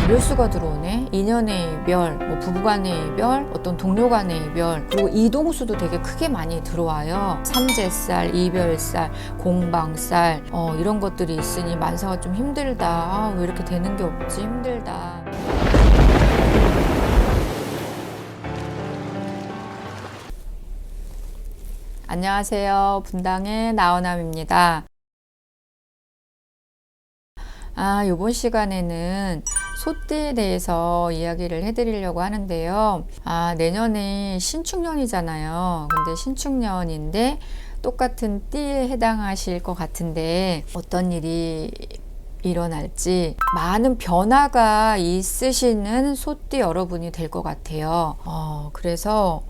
이별수가 들어오네. 인연의 이별, 뭐 부부간의 이별, 어떤 동료 간의 이별, 그리고 이동수도 되게 크게 많이 들어와요. 삼재살, 이별살, 공방살, 이런 것들이 있으니 만사가 좀 힘들다. 아, 왜 이렇게 되는 게 없지? 힘들다. 안녕하세요. 분당의 나은함입니다. 이번 시간에는 소띠에 대해서 이야기를 해드리려고 하는데요. 내년에 신축년이잖아요. 근데 신축년인데 똑같은 띠에 해당하실 것 같은데 어떤 일이 일어날지 많은 변화가 있으시는 소띠 여러분이 될 것 같아요. 그래서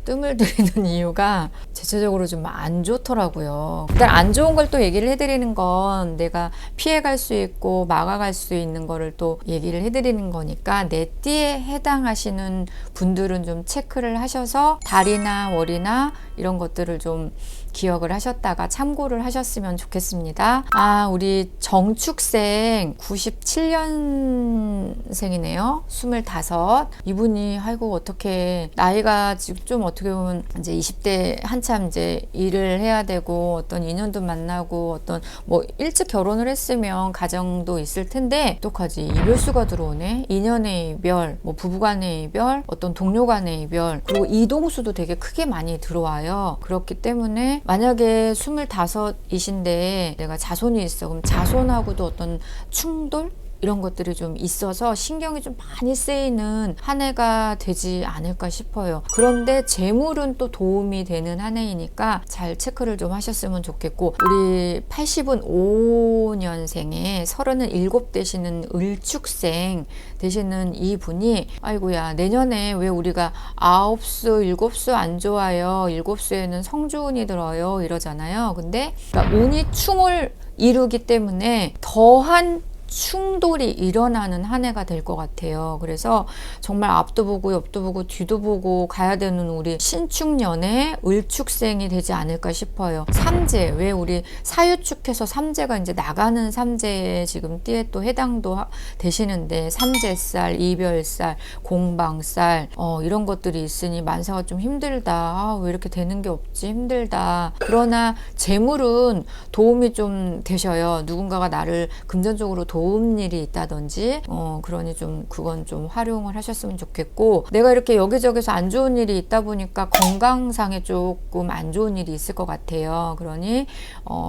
뜸을 들이는 이유가 대체적으로 좀 안 좋더라고요. 일단 안 좋은 걸 또 얘기를 해드리는 건 내가 피해갈 수 있고 막아갈 수 있는 거를 또 얘기를 해드리는 거니까 내 띠에 해당하시는 분들은 좀 체크를 하셔서 달이나 월이나 이런 것들을 좀 기억을 하셨다가 참고를 하셨으면 좋겠습니다. 우리 정축생 97년생이네요. 25. 이분이 아이고 어떻게 나이가 지금 좀 어떻게 보면 이제 20대 한참 이제 일을 해야 되고 어떤 인연도 만나고 어떤 뭐 일찍 결혼을 했으면 가정도 있을 텐데 어떡하지? 이별수가 들어오네. 인연의 이별, 뭐 부부간의 이별, 어떤 동료 간의 이별, 그리고 이동수도 되게 크게 많이 들어와요. 그렇기 때문에 만약에 25이신데 내가 자손이 있어. 그럼 자손하고도 어떤 충돌? 이런 것들이 좀 있어서 신경이 좀 많이 쓰이는 한 해가 되지 않을까 싶어요. 그런데 재물은 또 도움이 되는 한 해이니까 잘 체크를 좀 하셨으면 좋겠고, 우리 80은 5년생에 37 되시는 을축생 되시는 이분이 아이고야 내년에 왜 우리가 9수 7수 안 좋아요, 7수에는 성주운이 들어요 이러잖아요. 근데 그러니까 운이 충을 이루기 때문에 더한 충돌이 일어나는 한 해가 될 것 같아요. 그래서 정말 앞도 보고 옆도 보고 뒤도 보고 가야 되는 우리 신축년에 을축생이 되지 않을까 싶어요. 삼재, 왜 우리 사유축해서 삼재가 이제 나가는 삼재에 지금 띠에 또 해당도 되시는데 삼재살, 이별살, 공방살 이런 것들이 있으니 만사가 좀 힘들다. 왜 이렇게 되는 게 없지? 힘들다. 그러나 재물은 도움이 좀 되셔요. 누군가가 나를 금전적으로 도움 일이 있다든지 그러니 좀 그건 좀 활용을 하셨으면 좋겠고, 내가 이렇게 여기저기서 안 좋은 일이 있다 보니까 건강상에 조금 안 좋은 일이 있을 것 같아요. 그러니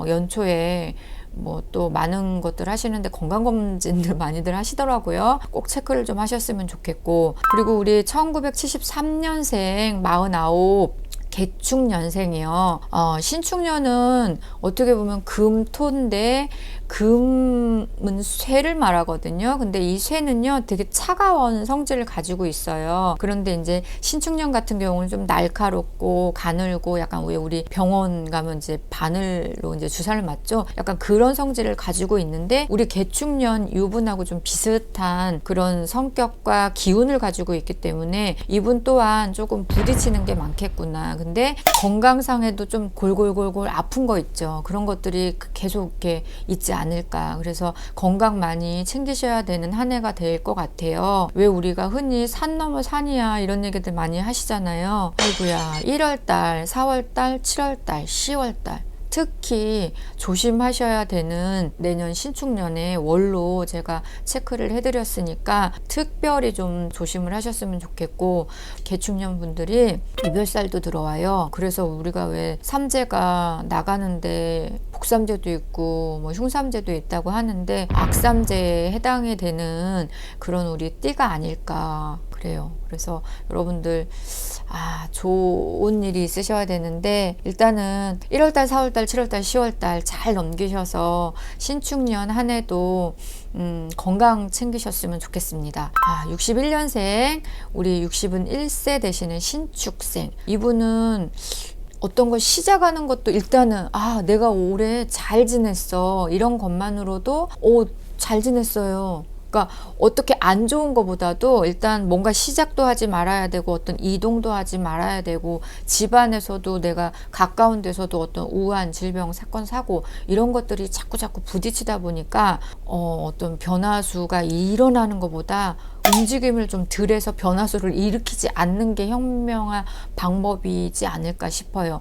연초에 뭐 또 많은 것들 하시는데 건강검진들 많이들 하시더라고요. 꼭 체크를 좀 하셨으면 좋겠고, 그리고 우리 1973년생 49 개축년생이요. 신축년은 어떻게 보면 금토인데 금은 쇠를 말하거든요. 근데 이 쇠는요 되게 차가운 성질을 가지고 있어요. 그런데 이제 신축년 같은 경우는 좀 날카롭고 가늘고, 약간 왜 우리 병원 가면 이제 바늘로 이제 주사를 맞죠? 약간 그런 성질을 가지고 있는데, 우리 개축년 유분하고 좀 비슷한 그런 성격과 기운을 가지고 있기 때문에 이분 또한 조금 부딪히는 게 많겠구나. 근데 건강상에도 좀 골골골골 아픈 거 있죠. 그런 것들이 계속 이렇게 있지 않을까. 그래서 건강 많이 챙기셔야 되는 한 해가 될 것 같아요. 왜 우리가 흔히 산 넘어 산이야 이런 얘기들 많이 하시잖아요. 아이고야 1월달, 4월달, 7월달, 10월달 특히 조심하셔야 되는 내년 신축년에 월로 제가 체크를 해드렸으니까 특별히 좀 조심을 하셨으면 좋겠고, 개축년 분들이 이별살도 들어와요. 그래서 우리가 왜 삼재가 나가는데 복삼재도 있고 뭐 흉삼재도 있다고 하는데 악삼재에 해당이 되는 그런 우리 띠가 아닐까 그래요. 그래서 여러분들 좋은 일이 있으셔야 되는데 일단은 1월달, 4월달, 7월달, 10월달 잘 넘기셔서 신축년 한 해도 건강 챙기셨으면 좋겠습니다. 61년생 우리 60은 1세 되시는 신축생, 이분은 어떤 걸 시작하는 것도 일단은 내가 올해 잘 지냈어 이런 것만으로도 잘 지냈어요 그러니까 어떻게 안 좋은 것보다도 일단 뭔가 시작도 하지 말아야 되고 어떤 이동도 하지 말아야 되고 집안에서도 내가 가까운 데서도 어떤 우한 질병 사건 사고 이런 것들이 자꾸 부딪히다 보니까 어떤 변화수가 일어나는 것보다 움직임을 좀 덜해서 변화수를 일으키지 않는 게 현명한 방법이지 않을까 싶어요.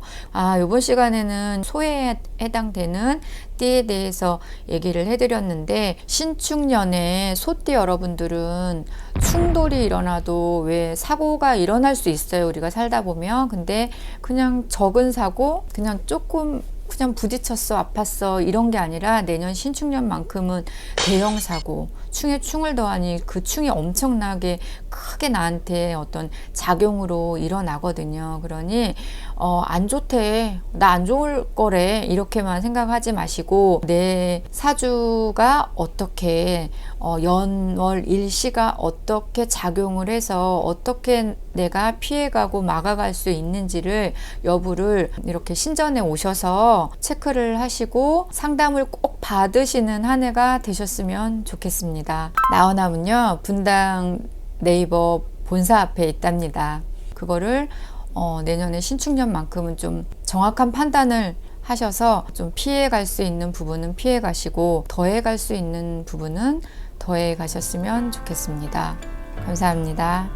이번 시간에는 소에 해당되는 띠에 대해서 얘기를 해드렸는데, 신축년에 소띠 여러분들은 충돌이 일어나도 왜 사고가 일어날 수 있어요. 우리가 살다 보면. 근데 그냥 적은 사고, 그냥 조금 그냥 부딪혔어, 아팠어 이런 게 아니라 내년 신축년만큼은 대형 사고, 충에 충을 더하니 그 충이 엄청나게 크게 나한테 어떤 작용으로 일어나거든요. 그러니 안 좋대, 나 안 좋을 거래 이렇게만 생각하지 마시고, 내 사주가 어떻게 연월 일시가 어떻게 작용을 해서 어떻게 내가 피해가고 막아갈 수 있는지를 여부를 이렇게 신전에 오셔서 체크를 하시고 상담을 꼭 받으시는 한 해가 되셨으면 좋겠습니다. 나원함은요, 분당 네이버 본사 앞에 있답니다. 그거를 내년에 신축년만큼은 좀 정확한 판단을 하셔서 좀 피해 갈 수 있는 부분은 피해 가시고 더해 갈 수 있는 부분은 더해 가셨으면 좋겠습니다. 감사합니다.